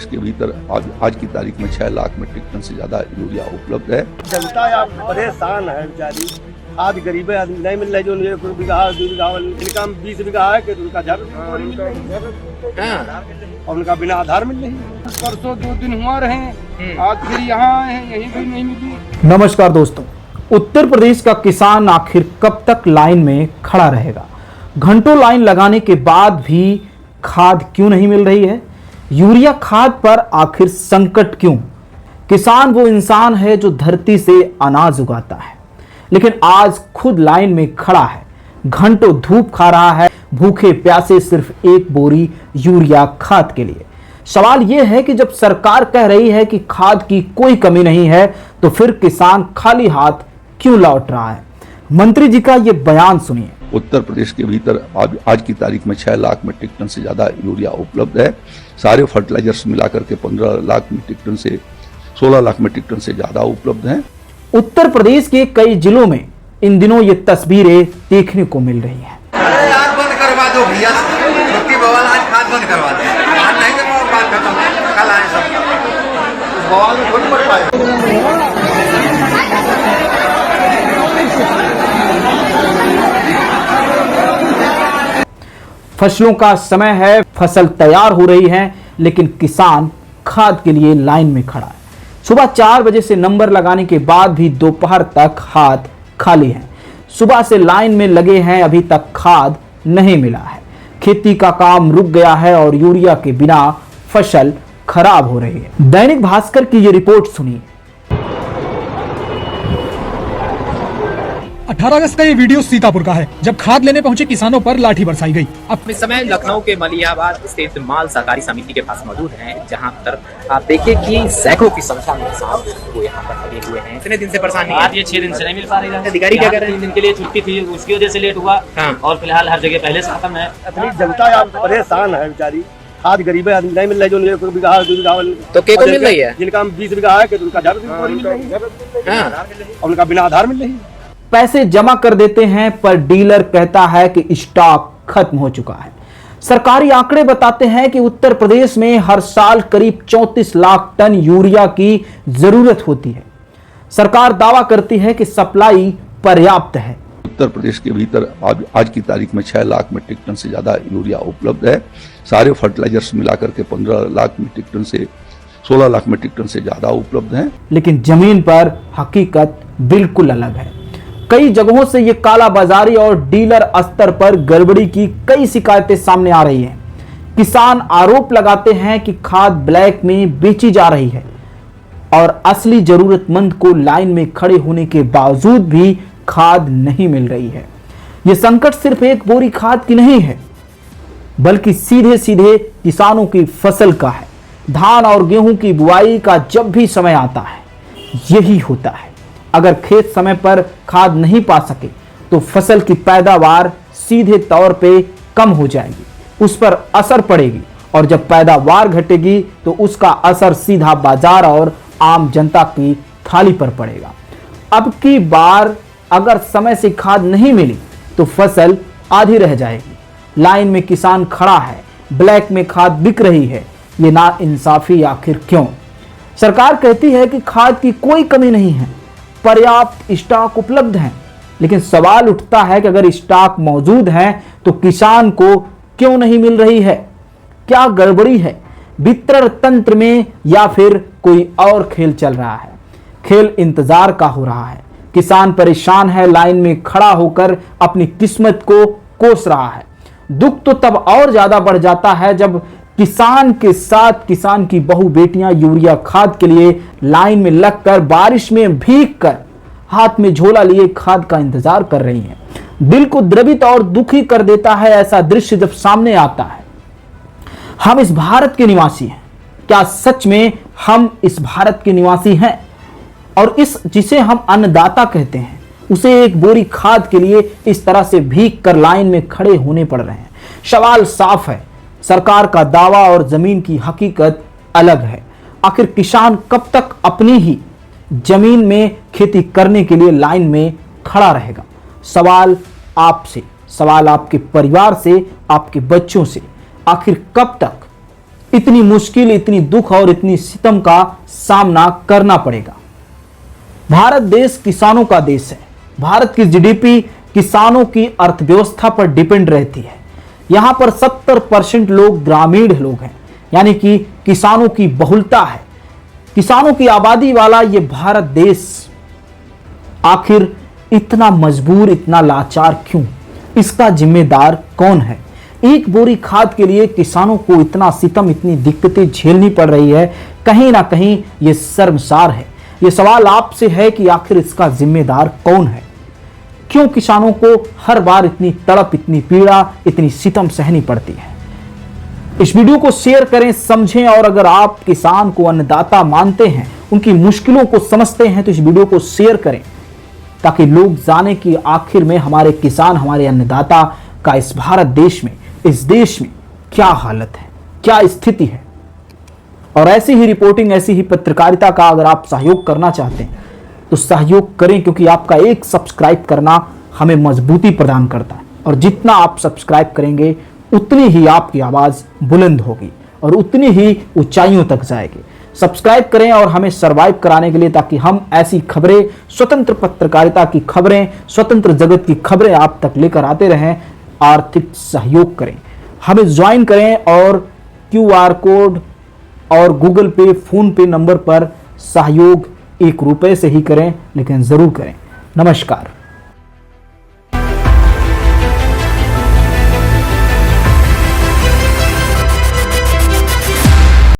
प्रदेश के भीतर आज की तारीख में 6 लाख मीट्रिक टन से ज्यादा यूरिया उपलब्ध है। जनता आप परेशान है बेचारी। आज गरीब आदमी नहीं मिल रहा जो 1 बीघा 2 बीघा इनका 20 बीघा है कि उनका और उनका बिना आधार मिल रही। परसों 2 दिन हुआ रहे, आज फिर यहाँ आए हैं, यही भी नहीं मिली। नमस्कार दोस्तों, उत्तर प्रदेश का किसान आखिर कब तक लाइन में खड़ा रहेगा? घंटों लाइन लगाने के बाद भी खाद क्यों नहीं मिल रही है? यूरिया खाद पर आखिर संकट क्यों? किसान वो इंसान है जो धरती से अनाज उगाता है, लेकिन आज खुद लाइन में खड़ा है, घंटों धूप खा रहा है, भूखे प्यासे सिर्फ एक बोरी यूरिया खाद के लिए। सवाल यह है कि जब सरकार कह रही है कि खाद की कोई कमी नहीं है, तो फिर किसान खाली हाथ क्यों लौट रहा है? मंत्री जी का यह बयान सुनिए। उत्तर प्रदेश के भीतर आज की तारीख में 6 लाख मीट्रिक टन से ज्यादा यूरिया उपलब्ध है। सारे फर्टिलाइजर्स मिलाकर के 15 लाख मीट्रिक टन से 16 लाख मीट्रिक टन से ज्यादा उपलब्ध हैं। उत्तर प्रदेश के कई जिलों में इन दिनों ये तस्वीरें देखने को मिल रही हैं। बंद करवा दो भैया, छुट्टी बवाल आज खाद बंद करवा दो, आज नहीं तो बात खत्म, कल आए सब बवाल में थोड़ी पड़ पाए। फसलों का समय है, फसल तैयार हो रही है, लेकिन किसान खाद के लिए लाइन में खड़ा है। सुबह 4 बजे से नंबर लगाने के बाद भी दोपहर तक हाथ खाली हैं। सुबह से लाइन में लगे हैं, अभी तक खाद नहीं मिला है। खेती का काम रुक गया है और यूरिया के बिना फसल खराब हो रही है। दैनिक भास्कर की ये रिपोर्ट सुनिए। 18 अगस्त का ये वीडियो सीतापुर का है, जब खाद लेने पहुंचे किसानों पर लाठी बरसाई गई। अब इस समय लखनऊ के मलिहाबाद स्थित माल सहकारी समिति के पास मौजूद हैं, जहां पर आप देखिए कि सैकड़ों की संख्या में किसान वो यहाँ पर लगे हुए हैं। इतने दिन से परेशान नहीं है, ये 6 दिन से नहीं मिल पा रही है। अधिकारी क्या कर रहे हैं? 3 दिन के लिए छुट्टी थी, उसकी वजह से लेट हुआ। और फिलहाल हर जगह पहले से खत्म है। अपनी जनता आप परेशान है बेचारी। आज गरीब आदमी नहीं मिल रहा जो 1 बीघा 2 बीघा तो क्या को मिल रही है? जिनका 20 बीघा है कि उनका आधार मिल रही है और उनका बिना आधार मिल रही है। पैसे जमा कर देते हैं, पर डीलर कहता है कि स्टॉक खत्म हो चुका है। सरकारी आंकड़े बताते हैं कि उत्तर प्रदेश में हर साल करीब 34 लाख टन यूरिया की जरूरत होती है। सरकार दावा करती है कि सप्लाई पर्याप्त है। उत्तर प्रदेश के भीतर आज की तारीख में 6 लाख मीट्रिक टन से ज्यादा यूरिया उपलब्ध है। सारे फर्टिलाइजर्स मिलाकर के 15 लाख मीट्रिक टन से 16 लाख मीट्रिक टन से ज्यादा उपलब्ध हैं। लेकिन जमीन पर हकीकत बिल्कुल अलग है। कई जगहों से ये कालाबाजारी और डीलर स्तर पर गड़बड़ी की कई शिकायतें सामने आ रही हैं। किसान आरोप लगाते हैं कि खाद ब्लैक में बेची जा रही है और असली जरूरतमंद को लाइन में खड़े होने के बावजूद भी खाद नहीं मिल रही है। यह संकट सिर्फ एक बोरी खाद की नहीं है, बल्कि सीधे सीधे किसानों की फसल का है। धान और गेहूं की बुआई का जब भी समय आता है, यही होता है। अगर खेत समय पर खाद नहीं पा सके तो फसल की पैदावार सीधे तौर पे कम हो जाएगी, उस पर असर पड़ेगी, और जब पैदावार घटेगी तो उसका असर सीधा बाजार और आम जनता की थाली पर पड़ेगा। अब की बार अगर समय से खाद नहीं मिली तो फसल आधी रह जाएगी। लाइन में किसान खड़ा है, ब्लैक में खाद बिक रही है। ये नाइंसाफी आखिर क्यों? सरकार कहती है कि खाद की कोई कमी नहीं है, पर्याप्त स्टॉक उपलब्ध है, लेकिन सवाल उठता है कि अगर स्टॉक मौजूद है तो किसान को क्यों नहीं मिल रही है? क्या गड़बड़ी है वितरण तंत्र में, या फिर कोई और खेल चल रहा है? खेल इंतजार का हो रहा है। किसान परेशान है, लाइन में खड़ा होकर अपनी किस्मत को कोस रहा है। दुख तो तब और ज्यादा बढ़ जाता है जब किसान के साथ किसान की बहु बेटियां यूरिया खाद के लिए लाइन में लगकर बारिश में भीगकर हाथ में झोला लिए खाद का इंतजार कर रही हैं। दिल को द्रवित और दुखी कर देता है ऐसा दृश्य जब सामने आता है। हम इस भारत के निवासी हैं। क्या सच में हम इस भारत के निवासी हैं? और इस जिसे हम अन्नदाता कहते हैं, उसे एक बोरी खाद के लिए इस तरह से भीग कर लाइन में खड़े होने पड़ रहे हैं। सवाल साफ है, सरकार का दावा और जमीन की हकीकत अलग है। आखिर किसान कब तक अपनी ही जमीन में खेती करने के लिए लाइन में खड़ा रहेगा? सवाल आपसे, सवाल आपके परिवार से, आपके बच्चों से। आखिर कब तक इतनी मुश्किल, इतनी दुख और इतनी सितम का सामना करना पड़ेगा। भारत देश किसानों का देश है। भारत की जीडीपी किसानों की अर्थव्यवस्था पर डिपेंड रहती है। यहां पर 70% लोग ग्रामीण लोग हैं, यानी कि किसानों की बहुलता है। किसानों की आबादी वाला ये भारत देश आखिर इतना मजबूर, इतना लाचार क्यों? इसका जिम्मेदार कौन है? एक बोरी खाद के लिए किसानों को इतना सितम, इतनी दिक्कतें झेलनी पड़ रही है, कहीं ना कहीं ये शर्मसार है। ये सवाल आपसे है कि आखिर इसका जिम्मेदार कौन है? क्यों किसानों को हर बार इतनी तड़प, इतनी पीड़ा, इतनी सितम सहनी पड़ती है? इस वीडियो को शेयर करें, समझें, और अगर आप किसान को अन्नदाता मानते हैं, उनकी मुश्किलों को समझते हैं, तो इस वीडियो को शेयर करें ताकि लोग जाने कि आखिर में हमारे किसान, हमारे अन्नदाता का इस भारत देश में, इस देश में क्या हालत है, क्या स्थिति है। और ऐसी ही रिपोर्टिंग, ऐसी ही पत्रकारिता का अगर आप सहयोग करना चाहते हैं तो सहयोग करें, क्योंकि आपका एक सब्सक्राइब करना हमें मजबूती प्रदान करता है। और जितना आप सब्सक्राइब करेंगे उतनी ही आपकी आवाज़ बुलंद होगी और उतनी ही ऊंचाइयों तक जाएगी। सब्सक्राइब करें और हमें सर्वाइव कराने के लिए, ताकि हम ऐसी खबरें, स्वतंत्र पत्रकारिता की खबरें, स्वतंत्र जगत की खबरें आप तक लेकर आते रहें। आर्थिक सहयोग करें, हमें ज्वाइन करें और QR कोड और गूगल पे, फोन पे नंबर पर सहयोग 1 रुपए से ही करें, लेकिन जरूर करें। नमस्कार।